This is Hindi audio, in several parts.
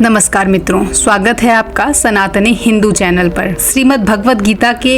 नमस्कार मित्रों, स्वागत है आपका सनातनी हिंदू चैनल पर। श्रीमद् भगवद गीता के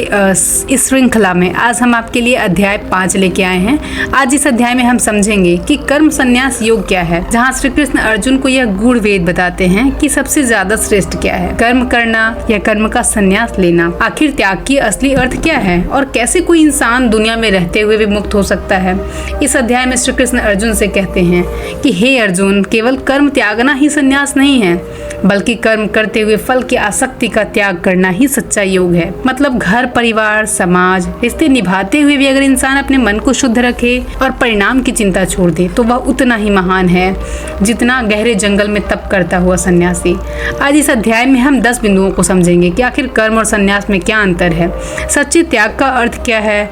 इस श्रृंखला में आज हम आपके लिए अध्याय 5 लेके आए हैं। आज इस अध्याय में हम समझेंगे कि कर्म संन्यास योग क्या है, जहां श्री कृष्ण अर्जुन को यह गूढ़ वेद बताते हैं कि सबसे ज्यादा श्रेष्ठ क्या है, कर्म करना या कर्म का संन्यास लेना। आखिर त्याग की असली अर्थ क्या है और कैसे कोई इंसान दुनिया में रहते हुए भी मुक्त हो सकता है। इस अध्याय में श्री कृष्ण अर्जुन से कहते हैं कि हे अर्जुन, केवल कर्म त्यागना ही संन्यास नहीं है, बल्कि कर्म करते हुए फल की आसक्ति का त्याग करना ही सच्चा योग है। मतलब घर परिवार समाज रिश्ते निभाते हुए भी अगर इंसान अपने मन को शुद्ध रखे और परिणाम की चिंता छोड़ दे तो वह उतना ही महान है जितना गहरे जंगल में तप करता हुआ सन्यासी। आज इस अध्याय में हम 10 बिंदुओं को समझेंगे कि आखिर कर्म और सन्यास में क्या अंतर है, सच्चे त्याग का अर्थ क्या है,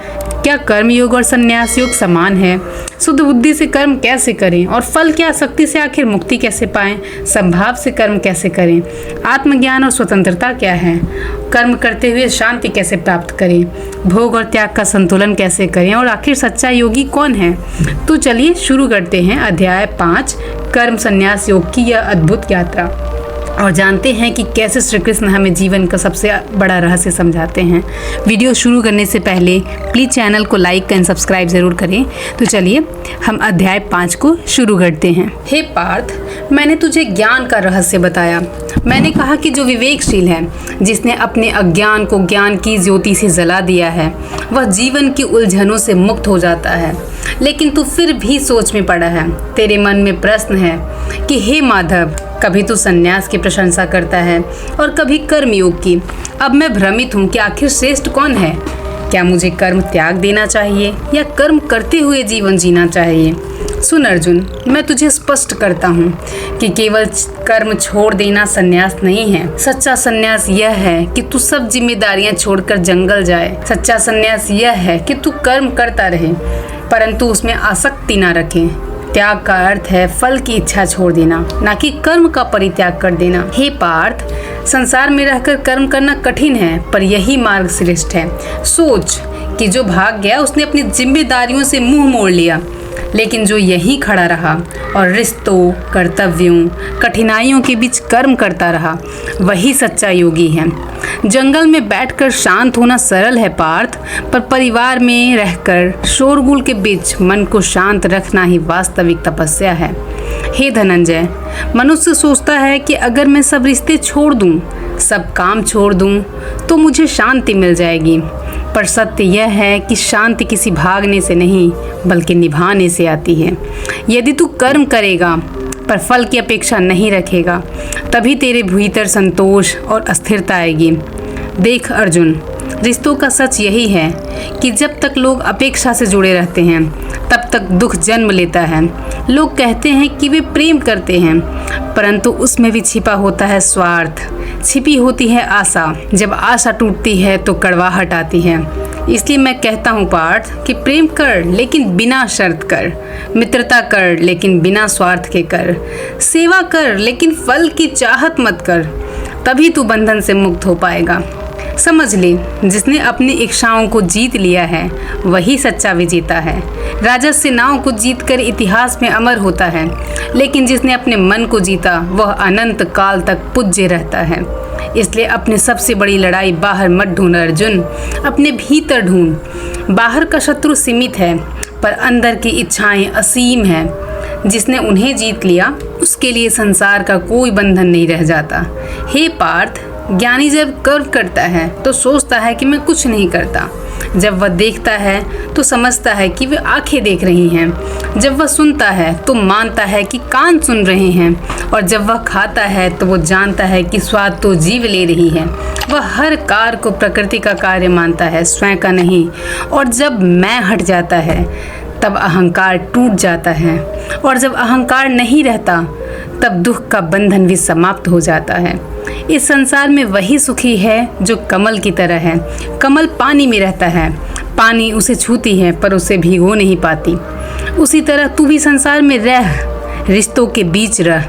क्या कर्म योग और सन्यास योग समान है, शुद्ध बुद्धि से कर्म कैसे करें और फल की आसक्ति से आखिर मुक्ति कैसे पाएं, संभाव से कर्म कैसे करें, आत्मज्ञान और स्वतंत्रता क्या है, कर्म करते हुए शांति कैसे प्राप्त करें, भोग और त्याग का संतुलन कैसे करें और आखिर सच्चा योगी कौन है। तो चलिए शुरू करते हैं अध्याय 5 कर्म संन्यास योग की यह अद्भुत यात्रा और जानते हैं कि कैसे श्री कृष्ण हमें जीवन का सबसे बड़ा रहस्य समझाते हैं। वीडियो शुरू करने से पहले प्लीज़ चैनल को लाइक एंड सब्सक्राइब जरूर करें। तो चलिए हम अध्याय 5 को शुरू करते हैं। हे पार्थ, मैंने तुझे ज्ञान का रहस्य बताया। मैंने कहा कि जो विवेकशील है, जिसने अपने अज्ञान को ज्ञान की ज्योति से जला दिया है, वह जीवन की उलझनों से मुक्त हो जाता है। लेकिन तू फिर भी सोच में पड़ा है। तेरे मन में प्रश्न है कि हे माधव, कभी तू संन्यास की प्रशंसा करता है और कभी कर्म योग की। अब मैं भ्रमित हूँ कि आखिर श्रेष्ठ कौन है। क्या मुझे कर्म त्याग देना चाहिए या कर्म करते हुए जीवन जीना चाहिए। सुन अर्जुन, मैं तुझे स्पष्ट करता हूँ कि केवल कर्म छोड़ देना संन्यास नहीं है। सच्चा संन्यास यह है कि तू सब जिम्मेदारियां छोड़कर जंगल जाए। सच्चा संन्यास यह है कि तू कर्म करता रहे परंतु उसमें आसक्ति ना रखे। त्याग का अर्थ है फल की इच्छा छोड़ देना, ना कि कर्म का परित्याग कर देना। हे पार्थ, संसार में रहकर कर्म करना कठिन है पर यही मार्ग श्रेष्ठ है। सोच कि जो भाग गया उसने अपनी जिम्मेदारियों से मुंह मोड़ लिया, लेकिन जो यहीं खड़ा रहा और रिश्तों, कर्तव्यों, कठिनाइयों के बीच कर्म करता रहा, वही सच्चा योगी है। जंगल में बैठकर शांत होना सरल है पार्थ, पर परिवार में रहकर शोरगुल के बीच मन को शांत रखना ही वास्तविक तपस्या है। हे धनंजय, मनुष्य सोचता है कि अगर मैं सब रिश्ते छोड़ दूं, सब काम छोड़ दूं, तो मुझे शांति मिल जाएगी। पर सत्य यह है कि शांति किसी भागने से नहीं बल्कि निभाने से आती है। यदि तू कर्म करेगा पर फल की अपेक्षा नहीं रखेगा, तभी तेरे भीतर संतोष और अस्थिरता आएगी। देख अर्जुन, रिश्तों का सच यही है कि जब तक लोग अपेक्षा से जुड़े रहते हैं तब तक दुख जन्म लेता है। लोग कहते हैं कि वे प्रेम करते हैं, परंतु उसमें भी छिपा होता है स्वार्थ, छिपी होती है आशा। जब आशा टूटती है तो कड़वाहट आती है। इसलिए मैं कहता हूँ पार्थ कि प्रेम कर लेकिन बिना शर्त कर, मित्रता कर लेकिन बिना स्वार्थ के कर, सेवा कर लेकिन फल की चाहत मत कर, तभी तू बंधन से मुक्त हो पाएगा। समझ ले, जिसने अपनी इच्छाओं को जीत लिया है वही सच्चा विजेता है। राजा सेनाओं को जीतकर इतिहास में अमर होता है, लेकिन जिसने अपने मन को जीता वह अनंत काल तक पूज्य रहता है। इसलिए अपनी सबसे बड़ी लड़ाई बाहर मत ढूंढ अर्जुन, अपने भीतर ढूंढ। बाहर का शत्रु सीमित है पर अंदर की इच्छाएं असीम है। जिसने उन्हें जीत लिया उसके लिए संसार का कोई बंधन नहीं रह जाता। हे पार्थ, ज्ञानी जब कर्म करता है तो सोचता है कि मैं कुछ नहीं करता। जब वह देखता है तो समझता है कि वे आंखें देख रही हैं। जब वह सुनता है तो मानता है कि कान सुन रहे हैं, और जब वह खाता है तो वो जानता है कि स्वाद तो जीव ले रही है। वह हर कार्य को प्रकृति का कार्य मानता है, स्वयं का नहीं। और जब मैं हट जाता है तब अहंकार टूट जाता है, और जब अहंकार नहीं रहता तब दुख का बंधन भी समाप्त हो जाता है। इस संसार में वही सुखी है जो कमल की तरह है। कमल पानी में रहता है, पानी उसे छूती है पर उसे भिगो नहीं पाती। उसी तरह तू भी संसार में रह, रिश्तों के बीच रह,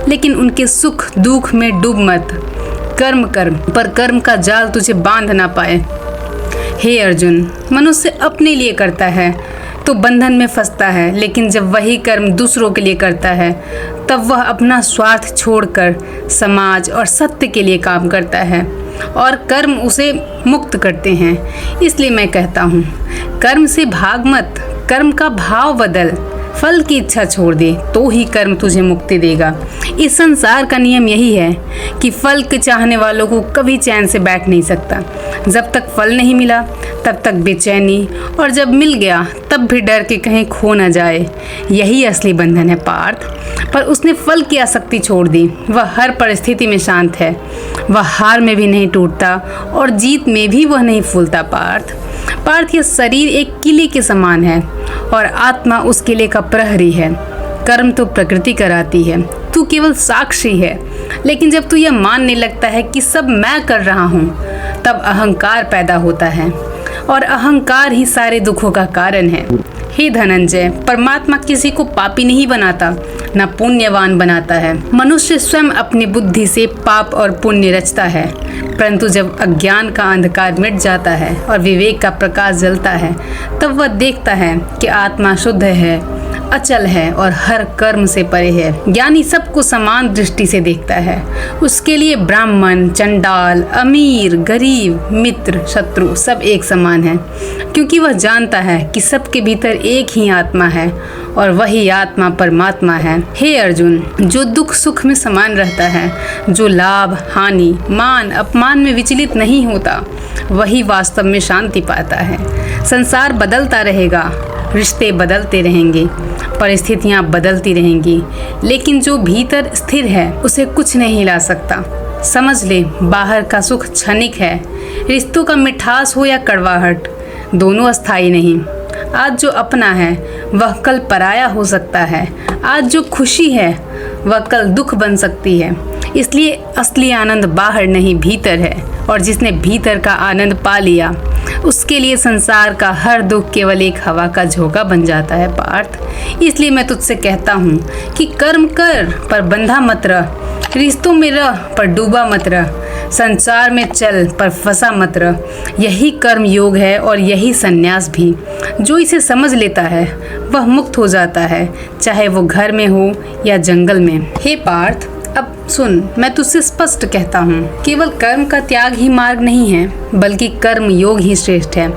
लेकिन उनके सुख दुख में डूब मत। कर्म कर पर कर्म का जाल तुझे बांध ना पाए। हे अर्जुन, मनुष्य अपने लिए करता है तो बंधन में फंसता है, लेकिन जब वही कर्म दूसरों के लिए करता है तब वह अपना स्वार्थ छोड़कर समाज और सत्य के लिए काम करता है और कर्म उसे मुक्त करते हैं। इसलिए मैं कहता हूँ, कर्म से भाग मत, कर्म का भाव बदल, फल की इच्छा छोड़ दे तो ही कर्म तुझे मुक्ति देगा। इस संसार का नियम यही है कि फल के चाहने वालों को कभी चैन से बैठ नहीं सकता। जब तक फल नहीं मिला तब तक बेचैनी, और जब मिल गया तब भी डर के कहीं खो न जाए। यही असली बंधन है पार्थ। पर उसने फल की आसक्ति छोड़ दी। वह हर परिस्थिति में शांत है। वह हार में भी नहीं टूटता और जीत में भी वह नहीं फूलता। पार्थ यह शरीर एक किले के समान है और आत्मा उस किले का प्रहरी है। कर्म तो प्रकृति कराती है, तू केवल साक्षी है। लेकिन जब तू यह मानने लगता है कि सब मैं कर रहा हूँ, तब अहंकार पैदा होता है और अहंकार ही सारे दुखों का कारण है। हे धनंजय, परमात्मा किसी को पापी नहीं बनाता, न पुण्यवान बनाता है। मनुष्य स्वयं अपनी बुद्धि से पाप और पुण्य रचता है, परंतु जब अज्ञान का अंधकार मिट जाता है और विवेक का प्रकाश जलता है, तब वह देखता है कि आत्मा शुद्ध है, अचल है और हर कर्म से परे है। ज्ञानी सबको समान दृष्टि से देखता है। उसके लिए ब्राह्मण, चंडाल, अमीर, गरीब, मित्र, शत्रु सब एक समान है, क्योंकि वह जानता है कि सबके भीतर एक ही आत्मा है और वही आत्मा परमात्मा है। हे अर्जुन, जो दुख सुख में समान रहता है, जो लाभ हानि, मान अपमान में विचलित नहीं होता, वही वास्तव में शांति पाता है। संसार बदलता रहेगा, रिश्ते बदलते रहेंगे, परिस्थितियाँ बदलती रहेंगी, लेकिन जो भीतर स्थिर है उसे कुछ नहीं हिला सकता। समझ ले, बाहर का सुख क्षणिक है। रिश्तों का मिठास हो या कड़वाहट, दोनों अस्थायी नहीं। आज जो अपना है वह कल पराया हो सकता है। आज जो खुशी है वह कल दुख बन सकती है। इसलिए असली आनंद बाहर नहीं भीतर है, और जिसने भीतर का आनंद पा लिया उसके लिए संसार का हर दुख केवल एक हवा का झोंका बन जाता है पार्थ। इसलिए मैं तुझसे कहता हूँ कि कर्म कर पर बंधा मत रह, रिश्तों में रह पर डूबा मत रह, संसार में चल पर फंसा मत रह। यही कर्म योग है और यही संन्यास भी। जो इसे समझ लेता है वह मुक्त हो जाता है, चाहे वो घर में हो या जंगल में। हे पार्थ, अब सुन, मैं तुझसे स्पष्ट कहता हूँ, केवल कर्म का त्याग ही मार्ग नहीं है, बल्कि कर्म योग ही श्रेष्ठ है।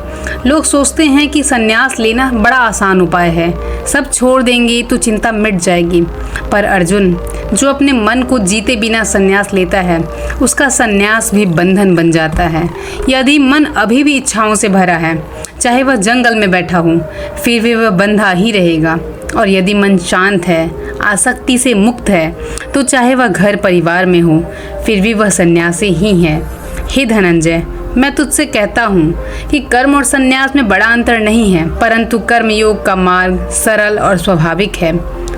लोग सोचते हैं कि संन्यास लेना बड़ा आसान उपाय है, सब छोड़ देंगे तो चिंता मिट जाएगी। पर अर्जुन, जो अपने मन को जीते बिना संन्यास लेता है, उसका संन्यास भी बंधन बन जाता है। यदि मन अभी भी इच्छाओं से भरा है, चाहे वह जंगल में बैठा हो, फिर भी वह बंधा ही रहेगा। और यदि मन शांत है, आसक्ति से मुक्त है, तो चाहे वह घर परिवार में हो, फिर भी वह सन्यासी ही है। हे धनंजय, मैं तुझसे कहता हूँ कि कर्म और संन्यास में बड़ा अंतर नहीं है, परंतु कर्म योग का मार्ग सरल और स्वाभाविक है।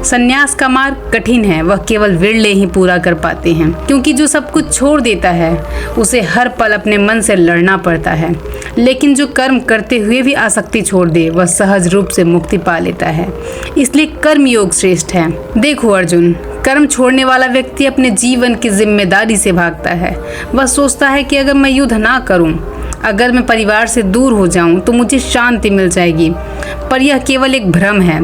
संन्यास का मार्ग कठिन है, वह केवल विरले ही पूरा कर पाते हैं, क्योंकि जो सब कुछ छोड़ देता है उसे हर पल अपने मन से लड़ना पड़ता है। लेकिन जो कर्म करते हुए भी आसक्ति छोड़ दे, वह सहज रूप से मुक्ति पा लेता है। इसलिए कर्म योग श्रेष्ठ है। देखो अर्जुन, कर्म छोड़ने वाला व्यक्ति अपने जीवन की जिम्मेदारी से भागता है। वह सोचता है कि अगर मैं युद्ध ना करूं, अगर मैं परिवार से दूर हो जाऊं, तो मुझे शांति मिल जाएगी। पर यह केवल एक भ्रम है,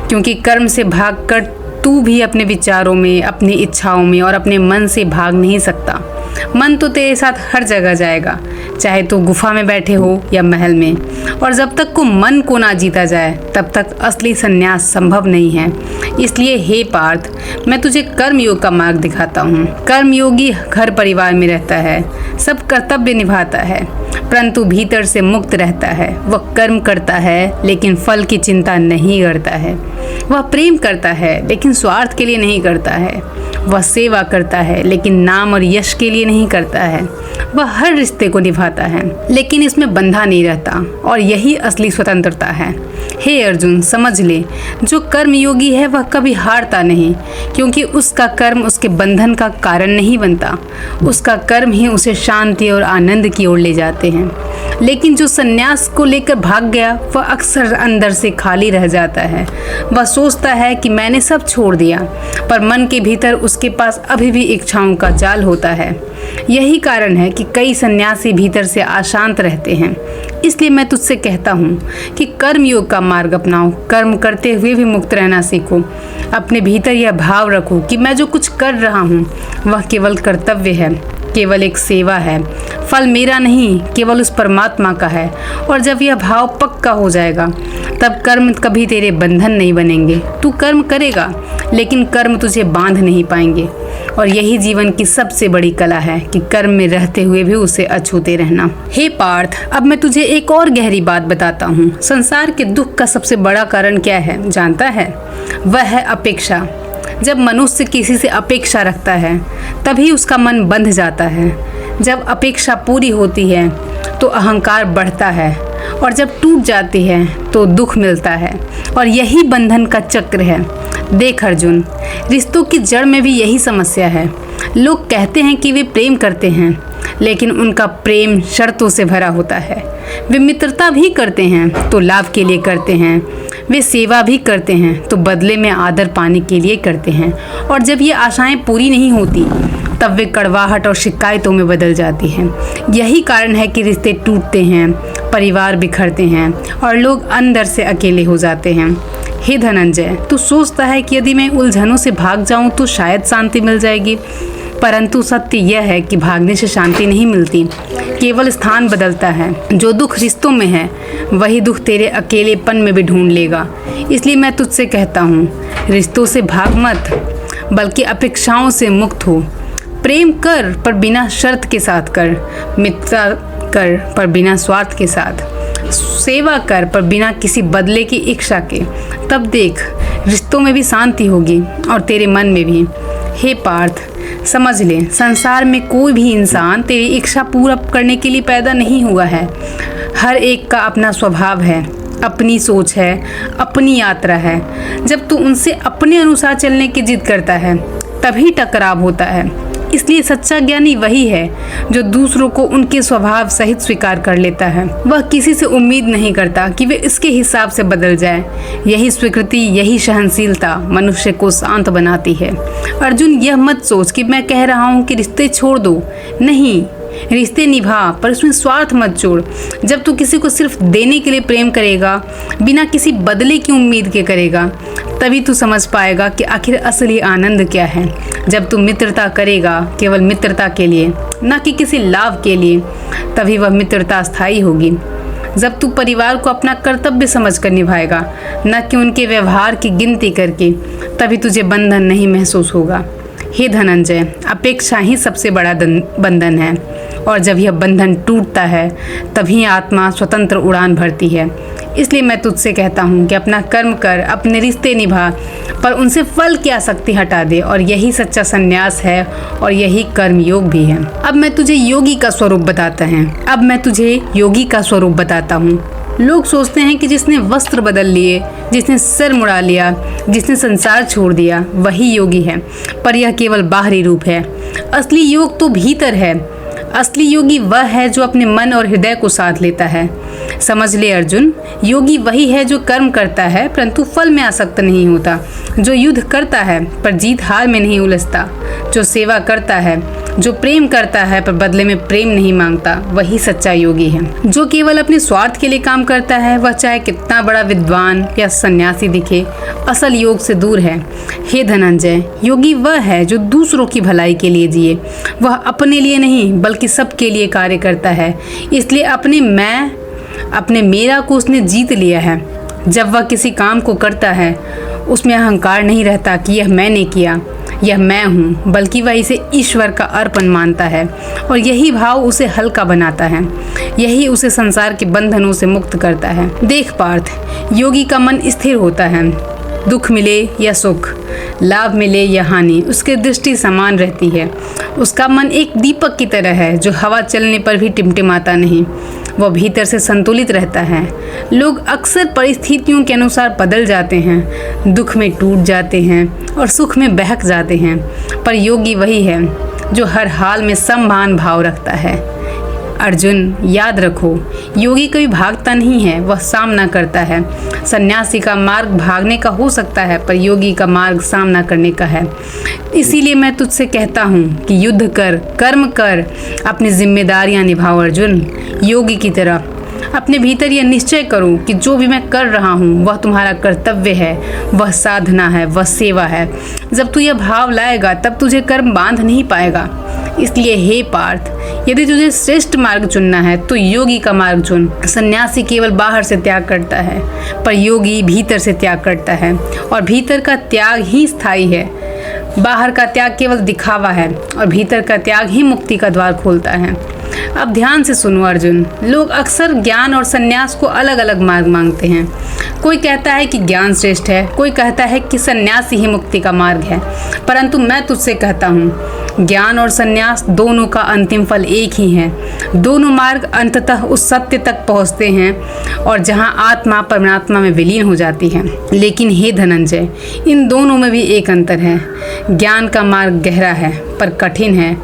क्योंकि कर्म से भागकर तू भी अपने विचारों में, अपनी इच्छाओं में और अपने मन से भाग नहीं सकता। मन तो तेरे साथ हर जगह जाएगा, चाहे तू गुफा में बैठे हो या महल में। और जब तक को मन को ना जीता जाए, तब तक असली संन्यास संभव नहीं है। इसलिए हे पार्थ, मैं तुझे कर्म योग का मार्ग दिखाता हूँ। कर्म योगी घर परिवार में रहता है, सब कर्तव्य निभाता है, परंतु भीतर से मुक्त रहता है। वह कर्म करता है लेकिन फल की चिंता नहीं करता है। वह प्रेम करता है लेकिन स्वार्थ के लिए नहीं करता है। वह सेवा करता है लेकिन नाम और यश के लिए नहीं करता है। वह हर रिश्ते को निभाता है लेकिन इसमें बंधा नहीं रहता, और यही असली स्वतंत्रता है। हे अर्जुन, समझ ले, जो कर्म योगी है वह कभी हारता नहीं, क्योंकि उसका कर्म उसके बंधन का कारण नहीं बनता। उसका कर्म ही उसे शांति और आनंद की ओर ले जाते हैं। लेकिन जो संन्यास को लेकर भाग गया, वह अक्सर अंदर से खाली रह जाता है। वह सोचता है कि मैंने सब छोड़ दिया, पर मन के भीतर उसके पास अभी भी इच्छाओं का जाल होता है। यही कारण है कि कि कई सन्यासी भीतर से अशांत रहते हैं। इसलिए मैं तुझसे कहता हूँ कि कर्म योग का मार्ग अपनाओ। कर्म करते हुए भी मुक्त रहना सीखो। अपने भीतर यह भाव रखो कि मैं जो कुछ कर रहा हूँ वह केवल कर्तव्य है, केवल एक सेवा है। फल मेरा नहीं, केवल उस परमात्मा का है। और जब यह भाव पक्का हो जाएगा तब कर्म कभी तेरे बंधन नहीं बनेंगे। तू कर्म करेगा लेकिन कर्म तुझे बांध नहीं पाएंगे। और यही जीवन की सबसे बड़ी कला है कि कर्म में रहते हुए भी उसे अछूते रहना। हे पार्थ, अब मैं तुझे एक और गहरी बात बताता हूँ। संसार के दुख का सबसे बड़ा कारण क्या है जानता है? वह है अपेक्षा। जब मनुष्य किसी से अपेक्षा रखता है तभी उसका मन बंध जाता है। जब अपेक्षा पूरी होती है तो अहंकार बढ़ता है और जब टूट जाती है तो दुख मिलता है। और यही बंधन का चक्र है। देख अर्जुन, रिश्तों की जड़ में भी यही समस्या है। लोग कहते हैं कि वे प्रेम करते हैं लेकिन उनका प्रेम शर्तों से भरा होता है। वे मित्रता भी करते हैं तो लाभ के लिए करते हैं। वे सेवा भी करते हैं तो बदले में आदर पाने के लिए करते हैं। और जब ये आशाएं पूरी नहीं होती तब वे कड़वाहट और शिकायतों में बदल जाती हैं। यही कारण है कि रिश्ते टूटते हैं, परिवार बिखरते हैं और लोग अंदर से अकेले हो जाते हैं। हे धनंजय, तू सोचता है कि यदि मैं उलझनों से भाग जाऊं तो शायद शांति मिल जाएगी, परंतु सत्य यह है कि भागने से शांति नहीं मिलती, केवल स्थान बदलता है। जो दुख रिश्तों में है वही दुख तेरे अकेलेपन में भी ढूंढ लेगा। इसलिए मैं तुझसे कहता हूँ, रिश्तों से भाग मत बल्कि अपेक्षाओं से मुक्त हो। प्रेम कर पर बिना शर्त के साथ कर, मित्रता कर पर बिना स्वार्थ के साथ, सेवा कर पर बिना किसी बदले की इच्छा के। तब देख, रिश्तों में भी शांति होगी और तेरे मन में भी। हे पार्थ, समझ ले, संसार में कोई भी इंसान तेरी इच्छा पूरा करने के लिए पैदा नहीं हुआ है। हर एक का अपना स्वभाव है, अपनी सोच है, अपनी यात्रा है। जब तू उनसे अपने अनुसार चलने की जिद करता है तभी टकराव होता है। इसलिए सच्चा ज्ञानी वही है जो दूसरों को उनके स्वभाव सहित स्वीकार कर लेता है। वह किसी से उम्मीद नहीं करता कि वे इसके हिसाब से बदल जाए। यही स्वीकृति, यही सहनशीलता मनुष्य को शांत बनाती है। अर्जुन, यह मत सोच कि मैं कह रहा हूँ कि रिश्ते छोड़ दो। नहीं, रिश्ते निभा पर उसमें स्वार्थ मत जोड़। जब तू किसी को सिर्फ देने के लिए प्रेम करेगा, बिना किसी बदले की उम्मीद के करेगा, तभी तू समझ पाएगा कि आखिर असली आनंद क्या है। जब तू मित्रता करेगा केवल मित्रता के लिए, ना कि किसी लाभ के लिए, तभी वह मित्रता स्थायी होगी। जब तू परिवार को अपना कर्तव्य समझकर निभाएगा, न कि उनके व्यवहार की गिनती करके, तभी तुझे बंधन नहीं महसूस होगा। हे धनंजय, अपेक्षा ही सबसे बड़ा बंधन है और जब यह बंधन टूटता है तभी आत्मा स्वतंत्र उड़ान भरती है। इसलिए मैं तुझसे कहता हूँ कि अपना कर्म कर, अपने रिश्ते निभा, पर उनसे फल की आसक्ति हटा दे। और यही सच्चा संन्यास है और यही कर्म योग भी है। अब मैं तुझे योगी का स्वरूप बताता हूँ। लोग सोचते हैं कि जिसने वस्त्र बदल लिए, जिसने सिर मुड़ा लिया, जिसने संसार छोड़ दिया, वही योगी है, पर यह केवल बाहरी रूप है। असली योग तो भीतर है। असली योगी वह है जो अपने मन और हृदय को साध लेता है। समझ ले अर्जुन, योगी वही है जो कर्म करता है परंतु फल में आसक्त नहीं होता, जो युद्ध करता है पर जीत हार में नहीं उलझता, जो सेवा करता है, जो प्रेम करता है पर बदले में प्रेम नहीं मांगता, वही सच्चा योगी है। जो केवल अपने स्वार्थ के लिए काम करता है, वह चाहे कितना बड़ा विद्वान या सन्यासी दिखे, असल योग से दूर है। हे धनंजय, योगी वह है जो दूसरों की भलाई के लिए जिए। वह अपने लिए नहीं बल्कि सबके लिए कार्य करता है। इसलिए अपने मेरा को उसने जीत लिया है। जब वह किसी काम को करता है उसमें अहंकार नहीं रहता कि यह मैंने किया, यह मैं हूँ, बल्कि वह इसे ईश्वर का अर्पण मानता है। और यही भाव उसे हल्का बनाता है, यही उसे संसार के बंधनों से मुक्त करता है। देख पार्थ, योगी का मन स्थिर होता है। दुख मिले या सुख, लाभ मिले या हानि, उसकी दृष्टि समान रहती है। उसका मन एक दीपक की तरह है जो हवा चलने पर भी टिमटिमाता नहीं, वह भीतर से संतुलित रहता है। लोग अक्सर परिस्थितियों के अनुसार बदल जाते हैं, दुख में टूट जाते हैं और सुख में बहक जाते हैं, पर योगी वही है जो हर हाल में सम्मान भाव रखता है। अर्जुन, याद रखो, योगी कभी भागता नहीं है, वह सामना करता है। सन्यासी का मार्ग भागने का हो सकता है, पर योगी का मार्ग सामना करने का है। इसीलिए मैं तुझसे कहता हूँ कि युद्ध कर, कर्म कर, अपनी जिम्मेदारियां निभाओ अर्जुन। योगी की तरह अपने भीतर यह निश्चय करो कि जो भी मैं कर रहा हूँ वह तुम्हारा कर्तव्य है, वह साधना है, वह सेवा है। जब तू यह भाव लाएगा तब तुझे कर्म बांध नहीं पाएगा। इसलिए हे पार्थ, यदि तुझे श्रेष्ठ मार्ग चुनना है तो योगी का मार्ग चुन। सन्यासी केवल बाहर से त्याग करता है, पर योगी भीतर से त्याग करता है, और भीतर का त्याग ही स्थायी है। बाहर का त्याग केवल दिखावा है, और भीतर का त्याग ही मुक्ति का द्वार खोलता है। अब ध्यान से सुनो अर्जुन, लोग अक्सर ज्ञान और संन्यास को अलग अलग मार्ग मांगते हैं। कोई कहता है कि ज्ञान श्रेष्ठ है, कोई कहता है कि संन्यास ही मुक्ति का मार्ग है, परंतु मैं तुझसे कहता हूँ ज्ञान और संन्यास दोनों का अंतिम फल एक ही है। दोनों मार्ग अंततः उस सत्य तक पहुँचते हैं और जहाँ आत्मा परमात्मा में विलीन हो जाती है। लेकिन हे धनंजय, इन दोनों में भी एक अंतर है। ज्ञान का मार्ग गहरा है पर कठिन है।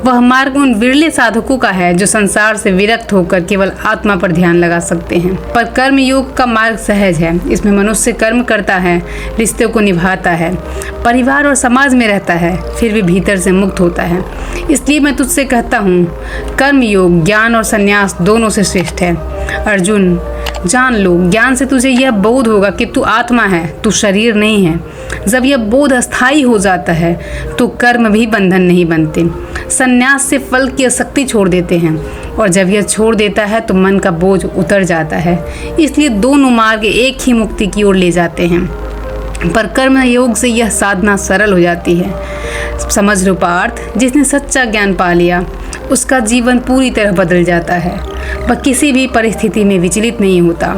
वह मार्ग उन विरले साधकों का है जो संसार से विरक्त होकर केवल आत्मा पर ध्यान लगा सकते हैं। पर कर्म योग का मार्ग सहज है। इसमें मनुष्य कर्म करता है, रिश्तों को निभाता है, परिवार और समाज में रहता है, फिर भी भीतर से मुक्त होता है। इसलिए मैं तुझसे कहता हूँ, कर्म योग ज्ञान और संन्यास दोनों से श्रेष्ठ है। अर्जुन, जान लो, ज्ञान से तुझे यह बोध होगा कि तू आत्मा है, तू शरीर नहीं है। जब यह बोध अस्थायी हो जाता है तो कर्म भी बंधन नहीं बनते। संन्यास से फल की आसक्ति छोड़ देते हैं, और जब यह छोड़ देता है तो मन का बोझ उतर जाता है। इसलिए दोनों मार्ग एक ही मुक्ति की ओर ले जाते हैं, पर कर्म योग से यह साधना सरल हो जाती है। समझ लो पार्थ, जिसने सच्चा ज्ञान पा लिया उसका जीवन पूरी तरह बदल जाता है। वह किसी भी परिस्थिति में विचलित नहीं होता।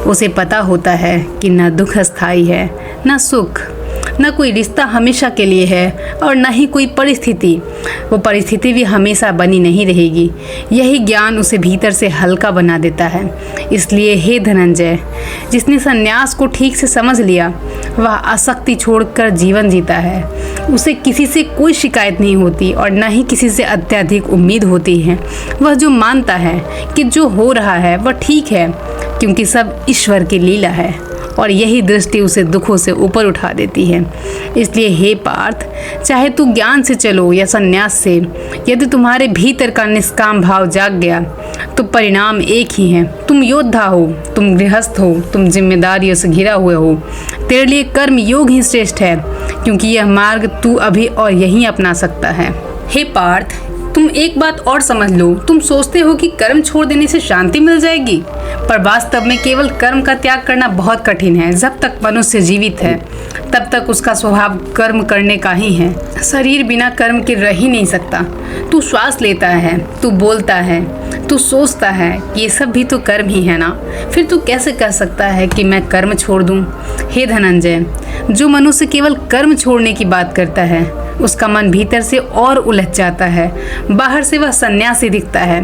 उसे पता होता है कि न दुख अस्थायी है, न सुख, न कोई रिश्ता हमेशा के लिए है, और न ही कोई परिस्थिति। वो परिस्थिति भी हमेशा बनी नहीं रहेगी। यही ज्ञान उसे भीतर से हल्का बना देता है। इसलिए हे धनंजय, जिसने संन्यास को ठीक से समझ लिया वह आसक्ति छोड़कर जीवन जीता है। उसे किसी से कोई शिकायत नहीं होती और न ही किसी से अत्यधिक उम्मीद होती है। वह जो मानता है कि जो हो रहा है वह ठीक है, क्योंकि सब ईश्वर की लीला है, और यही दृष्टि उसे दुखों से ऊपर उठा देती है। इसलिए हे पार्थ, चाहे तू ज्ञान से चलो या संन्यास से, यदि तुम्हारे भीतर का निष्काम भाव जाग गया तो परिणाम एक ही है। तुम योद्धा हो, तुम गृहस्थ हो, तुम जिम्मेदारियों से घिरा हुए हो। तेरे लिए कर्म योग ही श्रेष्ठ है, क्योंकि यह मार्ग तू अभी और यहीं अपना सकता है। हे पार्थ, तुम एक बात और समझ लो, तुम सोचते हो कि कर्म छोड़ देने से शांति मिल जाएगी, पर वास्तव में केवल कर्म का त्याग करना बहुत कठिन है। जब तक मनुष्य जीवित है तब तक उसका स्वभाव कर्म करने का ही है। शरीर बिना कर्म के रह ही नहीं सकता। तू श्वास लेता है, तू बोलता है, तू सोचता है, ये सब भी तो कर्म ही है ना। फिर तू कैसे कह सकता है कि मैं कर्म छोड़ दूं? हे धनंजय, जो मनुष्य केवल कर्म छोड़ने की बात करता है उसका मन भीतर से और उलझ जाता है। बाहर से वह सन्यासी दिखता है,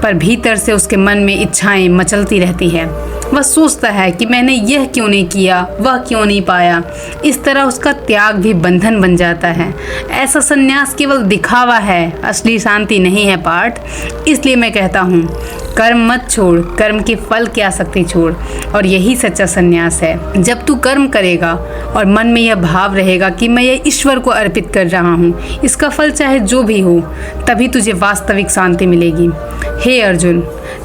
पर भीतर से उसके मन में इच्छाएं मचलती रहती है। वह सोचता है कि मैंने यह क्यों नहीं किया, वह क्यों नहीं पाया। इस तरह उसका त्याग भी बंधन बन जाता है। ऐसा सन्यास केवल दिखावा है, असली शांति नहीं है पार्थ। इसलिए मैं कहता हूँ, कर्म मत छोड़, कर्म के फल की आसक्ति छोड़, और यही सच्चा सन्यास है। जब तू कर्म करेगा और मन में यह भाव रहेगा कि मैं यह ईश्वर को अर्पित कर रहा हूँ, इसका फल चाहे जो भी हो, तभी तुझे वास्तविक शांति मिलेगी। हे अर्जुन,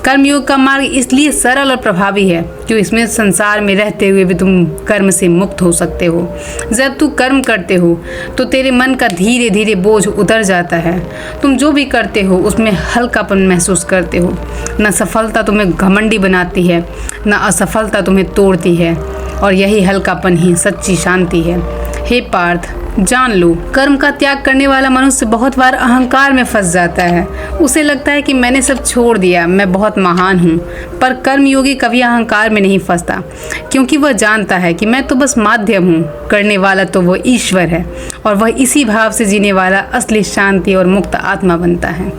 कर्मयोग का मार्ग इसलिए सरल और प्रभावी है क्यों इसमें संसार में रहते हुए भी तुम कर्म से मुक्त हो सकते हो। जब तू कर्म करते हो तो तेरे मन का धीरे धीरे बोझ उतर जाता है। तुम जो भी करते हो उसमें हल्कापन महसूस करते हो। न सफलता तुम्हें घमंडी बनाती है, न असफलता तुम्हें तोड़ती है, और यही हल्कापन ही सच्ची शांति है। हे पार्थ, जान लो, कर्म का त्याग करने वाला मनुष्य बहुत बार अहंकार में फंस जाता है। उसे लगता है कि मैंने सब छोड़ दिया, मैं बहुत महान हूँ। पर कर्मयोगी कभी अहंकार में नहीं फंसता, क्योंकि वह जानता है कि मैं तो बस माध्यम हूँ, करने वाला तो वह ईश्वर है, और वह इसी भाव से जीने वाला असली शांति और मुक्त आत्मा बनता है।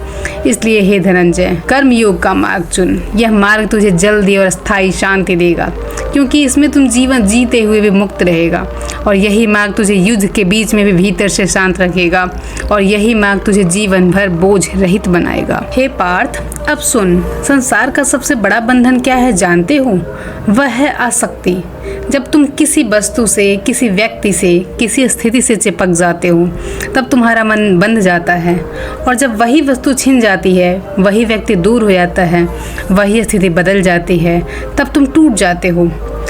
इसलिए हे धनंजय, कर्मयोग का मार्ग चुन। यह मार्ग तुझे जल्दी और स्थायी शांति देगा, क्योंकि इसमें तुम जीवन जीते हुए भी मुक्त रहेगा, और यही मार्ग तुझे युद्ध के बीच बीच में भी भीतर से शांत रखेगा और यही मार्ग तुझे जीवन भर बोझ रहित बनाएगा। हे पार्थ, अब सुन, संसार का सबसे बड़ा बंधन क्या है जानते हो? वह है आसक्ति। जब तुम किसी वस्तु से, किसी व्यक्ति से, किसी स्थिति से चिपक जाते हो तब तुम्हारा मन बंध जाता है, और जब वही वस्तु छिन जाती है, वही व्यक्ति दूर हो जाता है, वही स्थिति बदल जाती है, तब तुम टूट जाते हो।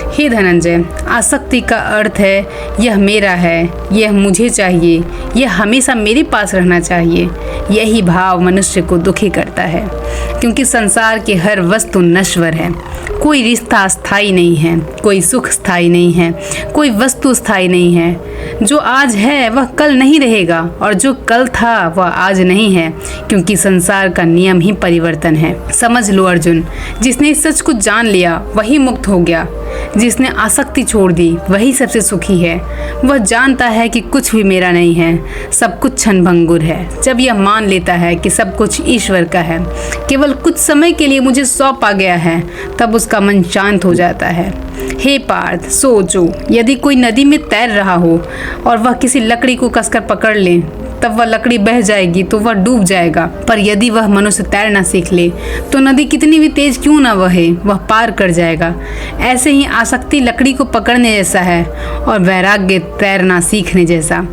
हे धनंजय, आसक्ति का अर्थ है यह मेरा है, यह मुझे चाहिए, यह हमेशा मेरे पास रहना चाहिए। यही भाव मनुष्य को दुखी करता है, क्योंकि संसार की हर वस्तु नश्वर है। कोई रिश्ता स्थायी नहीं है, कोई सुख स्थायी नहीं है, कोई वस्तु स्थायी नहीं है। जो आज है वह कल नहीं रहेगा, और जो कल था वह आज नहीं है, क्योंकि संसार का नियम ही परिवर्तन है। समझ लो अर्जुन, जिसने इस सच को जान लिया वही मुक्त हो गया। जिसने आसक्ति छोड़ दी वही सबसे सुखी है। वह जानता है कि कुछ भी मेरा नहीं है, सब कुछ क्षणभंगुर है। जब यह मान लेता है कि सब कुछ ईश्वर का है, केवल कुछ समय के लिए मुझे सौंपा गया है, तब उसका मन शांत हो जाता है। हे पार्थ, सोचो, यदि कोई नदी में तैर रहा हो और वह किसी लकड़ी को कसकर पकड़ ले, तब वह लकड़ी बह जाएगी तो वह डूब जाएगा। पर यदि वह मनुष्य तैरना सीख ले तो नदी कितनी भी तेज क्यों ना बहे, वह पार कर जाएगा। ऐसे ही आसक्ति लकड़ी को पकड़ने जैसा है और वैराग्य तैरना सीखने जैसा।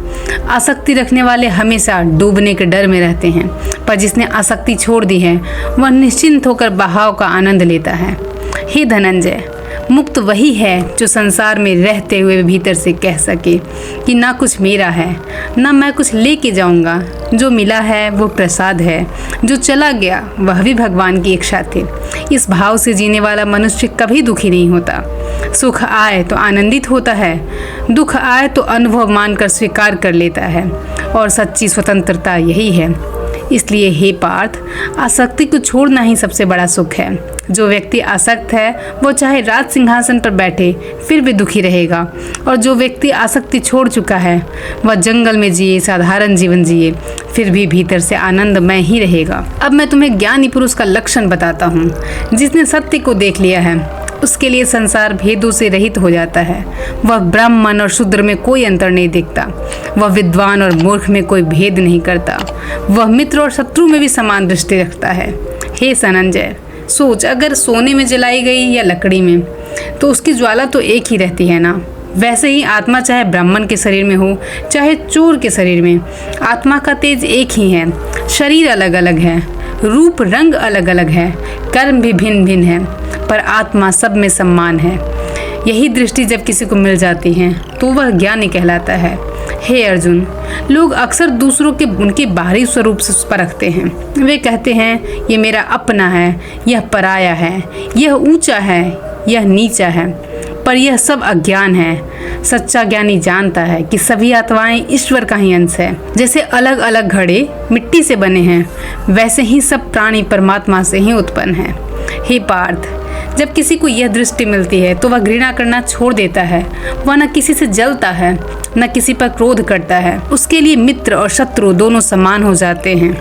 आसक्ति रखने वाले हमेशा डूबने के डर में रहते हैं, पर जिसने आसक्ति छोड़ दी है वह निश्चिंत होकर बहाव का आनंद लेता है। हे धनंजय, मुक्त वही है जो संसार में रहते हुए भीतर से कह सके कि ना कुछ मेरा है, ना मैं कुछ लेके जाऊंगा। जो मिला है वो प्रसाद है, जो चला गया वह भी भगवान की इच्छा थी। इस भाव से जीने वाला मनुष्य कभी दुखी नहीं होता। सुख आए तो आनंदित होता है, दुख आए तो अनुभव मानकर स्वीकार कर लेता है, और सच्ची स्वतंत्रता यही है। इसलिए हे पार्थ, आसक्ति को छोड़ना ही सबसे बड़ा सुख है। जो व्यक्ति आसक्त है वो चाहे राज सिंहासन पर बैठे फिर भी दुखी रहेगा, और जो व्यक्ति आसक्ति छोड़ चुका है वह जंगल में जिए, साधारण जीवन जिए, फिर भी भीतर से आनंदमय ही रहेगा। अब मैं तुम्हें ज्ञानी पुरुष का लक्षण बताता हूँ। जिसने सत्य को देख लिया है उसके लिए संसार भेदों से रहित हो जाता है। वह ब्राह्मण और शूद्र में कोई अंतर नहीं देखता, वह विद्वान और मूर्ख में कोई भेद नहीं करता, वह मित्र और शत्रु में भी समान दृष्टि रखता है। हे धनंजय, सोच, अगर सोने में जलाई गई या लकड़ी में, तो उसकी ज्वाला तो एक ही रहती है ना। वैसे ही आत्मा चाहे ब्राह्मण के शरीर में हो चाहे चोर के शरीर में, आत्मा का तेज एक ही है। शरीर अलग अलग है, रूप रंग अलग अलग है, कर्म भी भिन्न भिन्न है, पर आत्मा सब में समान है। यही दृष्टि जब किसी को मिल जाती है तो वह ज्ञानी कहलाता है। हे अर्जुन, लोग अक्सर दूसरों के उनके बाहरी स्वरूप से परखते हैं। वे कहते हैं ये मेरा अपना है, यह पराया है, यह ऊंचा है, यह नीचा है, पर यह सब अज्ञान है। सच्चा ज्ञानी जानता है कि सभी आत्माएं ईश्वर का ही अंश है। जैसे अलग अलग घड़े मिट्टी से बने हैं, वैसे ही सब प्राणी परमात्मा से ही उत्पन्न हैं। हे पार्थ, जब किसी को यह दृष्टि मिलती है तो वह घृणा करना छोड़ देता है। वह न किसी से जलता है, न किसी पर क्रोध करता है। उसके लिए मित्र और शत्रु दोनों समान हो जाते हैं।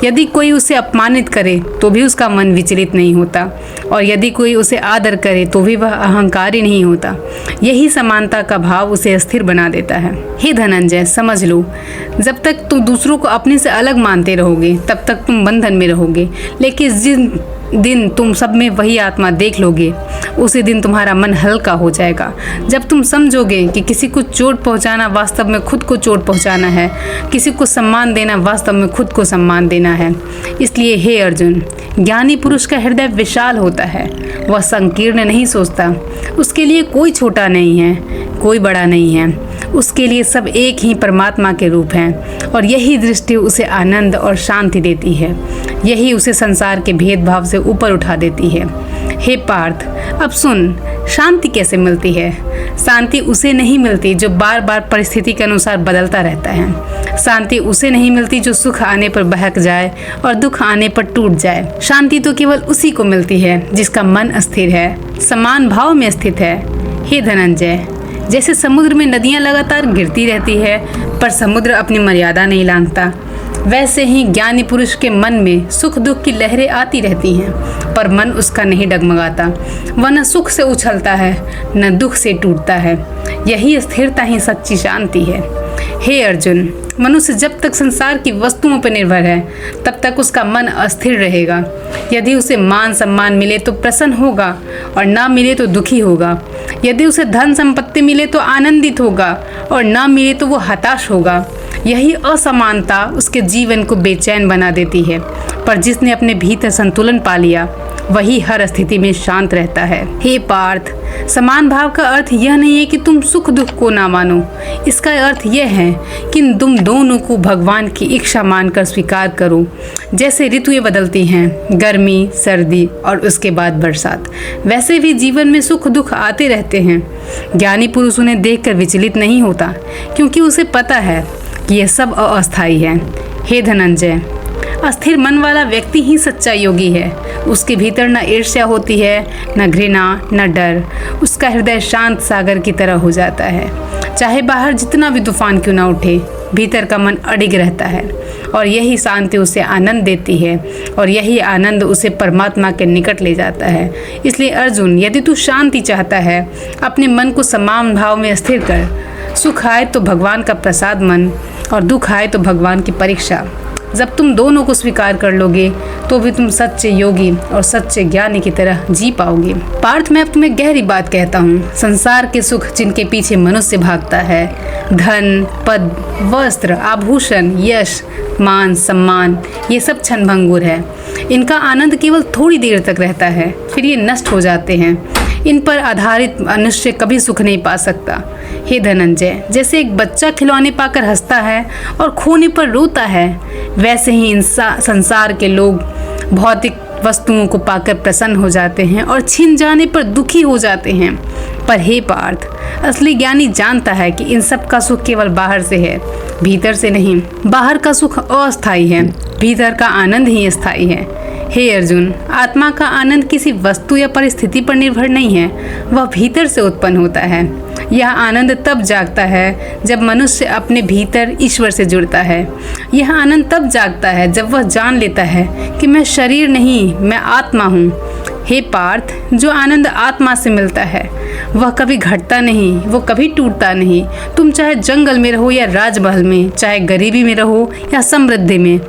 यदि कोई उसे अपमानित करे तो भी उसका मन विचलित नहीं होता, और यदि कोई उसे आदर करे तो भी वह अहंकारी नहीं होता। यही समानता का भाव उसे स्थिर बना देता है। हे धनंजय, समझ लो, जब तक तुम दूसरों को अपने से अलग मानते रहोगे तब तक तुम बंधन में रहोगे, लेकिन जिस दिन तुम सब में वही आत्मा देख लोगे उसी दिन तुम्हारा मन हल्का हो जाएगा। जब तुम समझोगे कि किसी को चोट पहुंचाना वास्तव में खुद को चोट पहुंचाना है, किसी को सम्मान देना वास्तव में खुद को सम्मान देना है। इसलिए हे अर्जुन, ज्ञानी पुरुष का हृदय विशाल होता है, वह संकीर्ण नहीं सोचता। उसके लिए कोई छोटा नहीं है, कोई बड़ा नहीं है, उसके लिए सब एक ही परमात्मा के रूप हैं, और यही दृष्टि उसे आनंद और शांति देती है। यही उसे संसार के भेदभाव से ऊपर उठा देती है। हे पार्थ, अब सुन, शांति कैसे मिलती है? शांति उसे नहीं मिलती जो बार बार परिस्थिति के अनुसार बदलता रहता है। शांति उसे नहीं मिलती जो सुख आने पर बहक जाए और दुख आने पर टूट जाए। शांति तो केवल उसी को मिलती है जिसका मन अस्थिर है, समान भाव में स्थित है। हे धनंजय, जैसे समुद्र में नदियां लगातार गिरती रहती है पर समुद्र अपनी मर्यादा नहीं लांघता, वैसे ही ज्ञानी पुरुष के मन में सुख दुख की लहरें आती रहती हैं, पर मन उसका नहीं डगमगाता। वह न सुख से उछलता है न दुख से टूटता है। यही स्थिरता ही सच्ची शांति है। हे अर्जुन, मनुष्य जब तक संसार की वस्तुओं पर निर्भर है तब तक उसका मन अस्थिर रहेगा। यदि उसे मान सम्मान मिले तो प्रसन्न होगा और ना मिले तो दुखी होगा। यदि उसे धन संपत्ति मिले तो आनंदित होगा और ना मिले तो वो हताश होगा। यही असमानता उसके जीवन को बेचैन बना देती है। पर जिसने अपने भीतर संतुलन पा लिया वही हर स्थिति में शांत रहता है। हे पार्थ, समान भाव का अर्थ यह नहीं है कि तुम सुख दुख को ना मानो। इसका अर्थ यह है कि तुम दोनों को भगवान की इच्छा मानकर स्वीकार करो। जैसे ऋतुएं बदलती हैं, गर्मी, सर्दी और उसके बाद बरसात, वैसे भी जीवन में सुख दुख आते रहते हैं। ज्ञानी पुरुष उन्हें देखकर विचलित नहीं होता, क्योंकि उसे पता है कि यह सब अस्थायी है। हे धनंजय, अस्थिर मन वाला व्यक्ति ही सच्चा योगी है। उसके भीतर न ईर्ष्या होती है, न घृणा, न डर। उसका हृदय शांत सागर की तरह हो जाता है। चाहे बाहर जितना भी तूफान क्यों ना उठे, भीतर का मन अडिग रहता है और यही शांति उसे आनंद देती है और यही आनंद उसे परमात्मा के निकट ले जाता है। इसलिए अर्जुन, यदि तू शांति चाहता है, अपने मन को समान भाव में स्थिर कर। सुख आए तो भगवान का प्रसाद मन और दुख आए तो भगवान की परीक्षा। जब तुम दोनों को स्वीकार कर लोगे तो भी तुम सच्चे योगी और सच्चे ज्ञानी की तरह जी पाओगे। पार्थ, मैं अब तुम्हें गहरी बात कहता हूँ। संसार के सुख जिनके पीछे मनुष्य भागता है, धन, पद, वस्त्र, आभूषण, यश, मान, सम्मान, ये सब क्षणभंगुर है। इनका आनंद केवल थोड़ी देर तक रहता है, फिर ये नष्ट हो जाते हैं। इन पर आधारित मनुष्य कभी सुख नहीं पा सकता। हे धनंजय, जैसे एक बच्चा खिलौने पाकर हंसता है और खोने पर रोता है, वैसे ही संसार के लोग भौतिक वस्तुओं को पाकर प्रसन्न हो जाते हैं और छिन जाने पर दुखी हो जाते हैं। पर हे पार्थ, असली ज्ञानी जानता है कि इन सब का सुख केवल बाहर से है, भीतर से नहीं। बाहर का सुख अस्थायी है, भीतर का आनंद ही स्थायी है। हे अर्जुन, आत्मा का आनंद किसी वस्तु या परिस्थिति पर निर्भर नहीं है, वह भीतर से उत्पन्न होता है। यह आनंद तब जागता है जब मनुष्य अपने भीतर ईश्वर से जुड़ता है। यह आनंद तब जागता है जब वह जान लेता है कि मैं शरीर नहीं, मैं आत्मा हूँ। हे पार्थ, जो आनंद आत्मा से मिलता है वह कभी घटता नहीं, वो कभी टूटता नहीं। तुम चाहे जंगल में रहो या राजमहल में, चाहे गरीबी में रहो या समृद्धि में,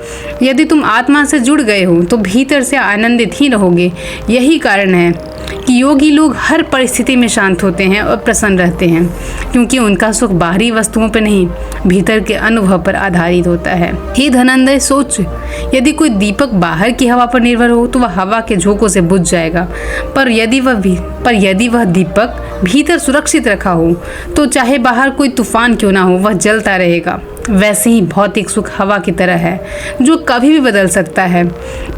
यदि तुम आत्मा से जुड़ गए हो तो भीतर से आनंदित ही रहोगे। यही कारण है कि योगी लोग हर परिस्थिति में शांत होते हैं और प्रसन्न रहते हैं, क्योंकि उनका सुख बाहरी वस्तुओं पर नहीं, भीतर के अनुभव पर आधारित होता है। हे धनंजय, सोच, यदि कोई दीपक बाहर की हवा पर निर्भर हो तो वह हवा के झोंकों से बुझ जाएगा, पर यदि वह दीपक भीतर सुरक्षित रखा हो तो चाहे बाहर कोई तूफान क्यों ना हो, वह जलता रहेगा। वैसे ही भौतिक सुख हवा की तरह है जो कभी भी बदल सकता है,